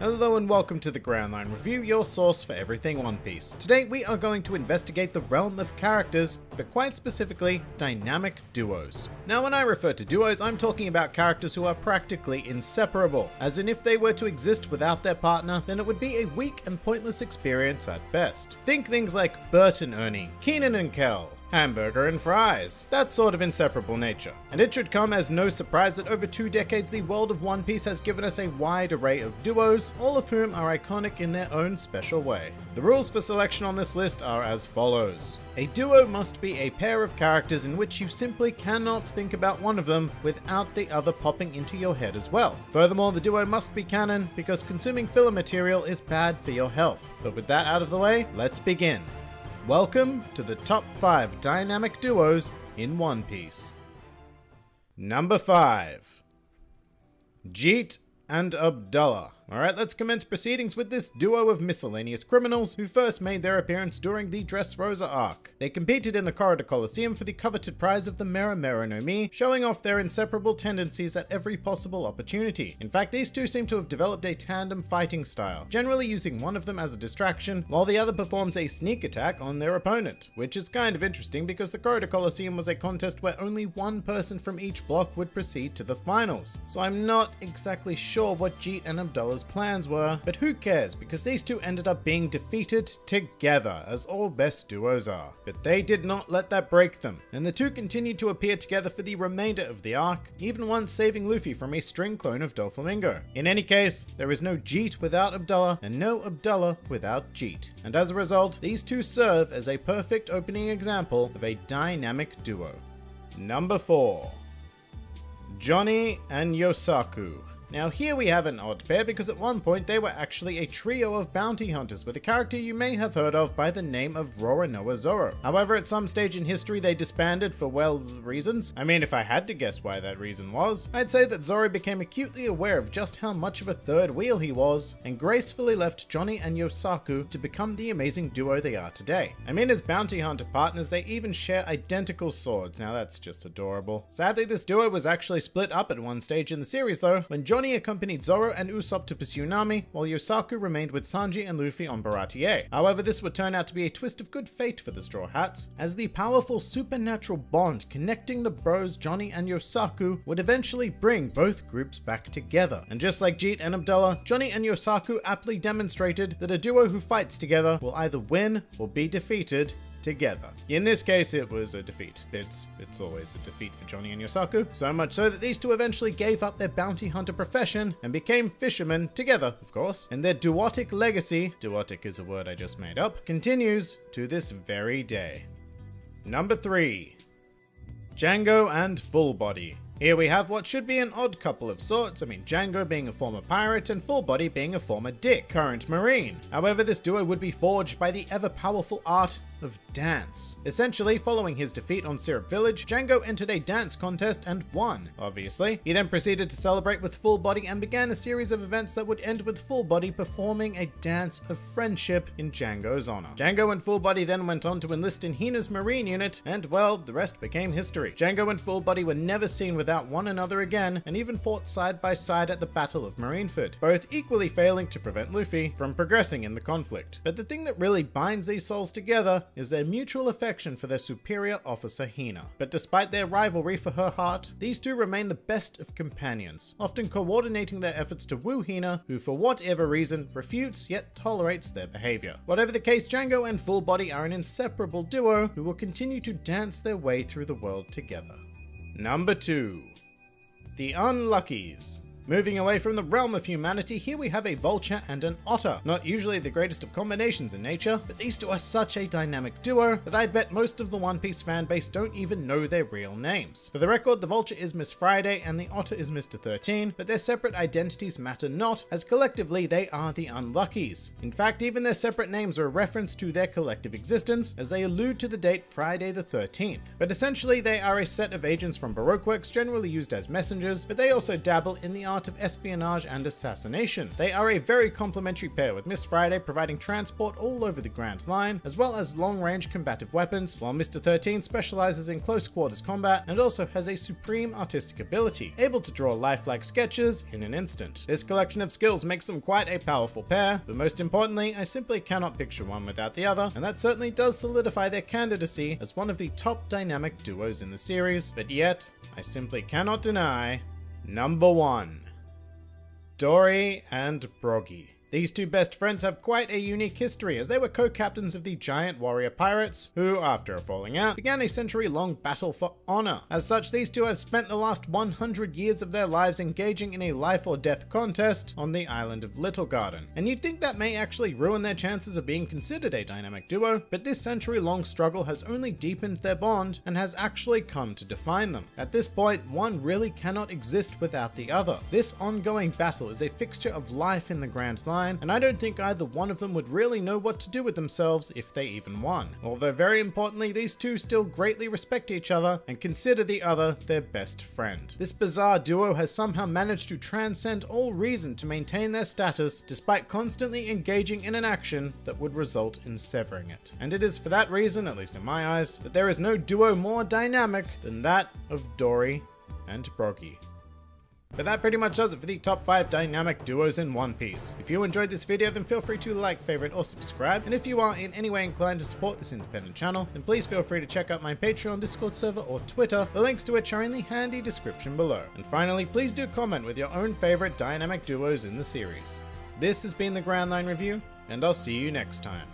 Hello and welcome to the Ground Line Review, your source for everything One Piece. Today we are going to investigate the realm of characters, but quite specifically, dynamic duos. Now when I refer to duos, I'm talking about characters who are practically inseparable, as in if they were to exist without their partner, then it would be a weak and pointless experience at best. Think things like Bert and Ernie, Keenan and Kel, hamburger and fries, that sort of inseparable nature. And it should come as no surprise that over 2 decades the world of One Piece has given us a wide array of duos, all of whom are iconic in their own special way. The rules for selection on this list are as follows. A duo must be a pair of characters in which you simply cannot think about one of them without the other popping into your head as well. Furthermore, the duo must be canon because consuming filler material is bad for your health. But with that out of the way, let's begin. Welcome to the top 5 dynamic duos in One Piece. Number 5. Jeet and Abdullah. Alright, let's commence proceedings with this duo of miscellaneous criminals who first made their appearance during the Dressrosa arc. They competed in the Corridor Coliseum for the coveted prize of the Mera Mera no Mi, showing off their inseparable tendencies at every possible opportunity. In fact, these two seem to have developed a tandem fighting style, generally using one of them as a distraction, while the other performs a sneak attack on their opponent, which is kind of interesting because the Corridor Coliseum was a contest where only one person from each block would proceed to the finals. So I'm not exactly sure what Jeet and Abdullah's plans were, but who cares because these two ended up being defeated together, as all best duos are. But they did not let that break them, and the two continued to appear together for the remainder of the arc, even once saving Luffy from a string clone of Doflamingo. In any case, there is no Jeet without Abdullah, and no Abdullah without Jeet, and as a result, these two serve as a perfect opening example of a dynamic duo. Number 4. Johnny and Yosaku. Now here we have an odd pair because at one point they were actually a trio of bounty hunters with a character you may have heard of by the name of Roronoa Zoro. However, at some stage in history they disbanded for, well, reasons. I mean, if I had to guess why that reason was, I'd say that Zoro became acutely aware of just how much of a third wheel he was and gracefully left Johnny and Yosaku to become the amazing duo they are today. I mean, as bounty hunter partners, they even share identical swords. Now that's just adorable. Sadly, this duo was actually split up at one stage in the series though, when Johnny accompanied Zoro and Usopp to pursue Nami, while Yosaku remained with Sanji and Luffy on Baratie. However, this would turn out to be a twist of good fate for the Straw Hats, as the powerful supernatural bond connecting the bros Johnny and Yosaku would eventually bring both groups back together. And just like Jeet and Abdullah, Johnny and Yosaku aptly demonstrated that a duo who fights together will either win or be defeated together. In this case, it was a defeat. It's always a defeat for Johnny and Yosaku, so much so that these two eventually gave up their bounty hunter profession and became fishermen together, of course, and their duotic legacy, duotic is a word I just made up, continues to this very day. Number 3. Django and Full Body. Here we have what should be an odd couple of sorts. I mean, Django being a former pirate and Full Body being a former dick, current marine. However, this duo would be forged by the ever-powerful art of dance. Essentially, following his defeat on Syrup Village, Django entered a dance contest and won, obviously. He then proceeded to celebrate with Full Body and began a series of events that would end with Full Body performing a dance of friendship in Django's honor. Django and Full Body then went on to enlist in Hina's marine unit, and well, the rest became history. Django and Full Body were never seen without one another again, and even fought side by side at the Battle of Marineford, both equally failing to prevent Luffy from progressing in the conflict. But the thing that really binds these souls together is their mutual affection for their superior officer Hina. But despite their rivalry for her heart, these two remain the best of companions, often coordinating their efforts to woo Hina, who for whatever reason refutes yet tolerates their behavior. Whatever the case, Django and Full Body are an inseparable duo who will continue to dance their way through the world together. Number 2. The Unluckies. Moving away from the realm of humanity, here we have a vulture and an otter. Not usually the greatest of combinations in nature, but these two are such a dynamic duo that I'd bet most of the One Piece fanbase don't even know their real names. For the record, the vulture is Miss Friday and the otter is Mr. 13, but their separate identities matter not, as collectively they are the Unluckies. In fact, even their separate names are a reference to their collective existence, as they allude to the date Friday the 13th. But essentially, they are a set of agents from Baroque works generally used as messengers, but they also dabble in the art art of espionage and assassination. They are a very complementary pair, with Miss Friday providing transport all over the Grand Line, as well as long-range combative weapons, while Mr. 13 specializes in close quarters combat and also has a supreme artistic ability, able to draw lifelike sketches in an instant. This collection of skills makes them quite a powerful pair, but most importantly, I simply cannot picture one without the other, and that certainly does solidify their candidacy as one of the top dynamic duos in the series, but yet, I simply cannot deny number 1. Dory and Broggy. These two best friends have quite a unique history, as they were co-captains of the giant warrior pirates, who, after a falling out, began a century-long battle for honor. As such, these two have spent the last 100 years of their lives engaging in a life-or-death contest on the island of Little Garden. And you'd think that may actually ruin their chances of being considered a dynamic duo, but this century-long struggle has only deepened their bond and has actually come to define them. At this point, one really cannot exist without the other. This ongoing battle is a fixture of life in the Grand Line, and I don't think either one of them would really know what to do with themselves if they even won. Although very importantly, these two still greatly respect each other and consider the other their best friend. This bizarre duo has somehow managed to transcend all reason to maintain their status, despite constantly engaging in an action that would result in severing it. And it is for that reason, at least in my eyes, that there is no duo more dynamic than that of Dory and Broggy. But that pretty much does it for the top 5 dynamic duos in One Piece. If you enjoyed this video, then feel free to like, favorite, or subscribe. And if you are in any way inclined to support this independent channel, then please feel free to check out my Patreon, Discord server, or Twitter, the links to which are in the handy description below. And finally, please do comment with your own favorite dynamic duos in the series. This has been the Grand Line Review, and I'll see you next time.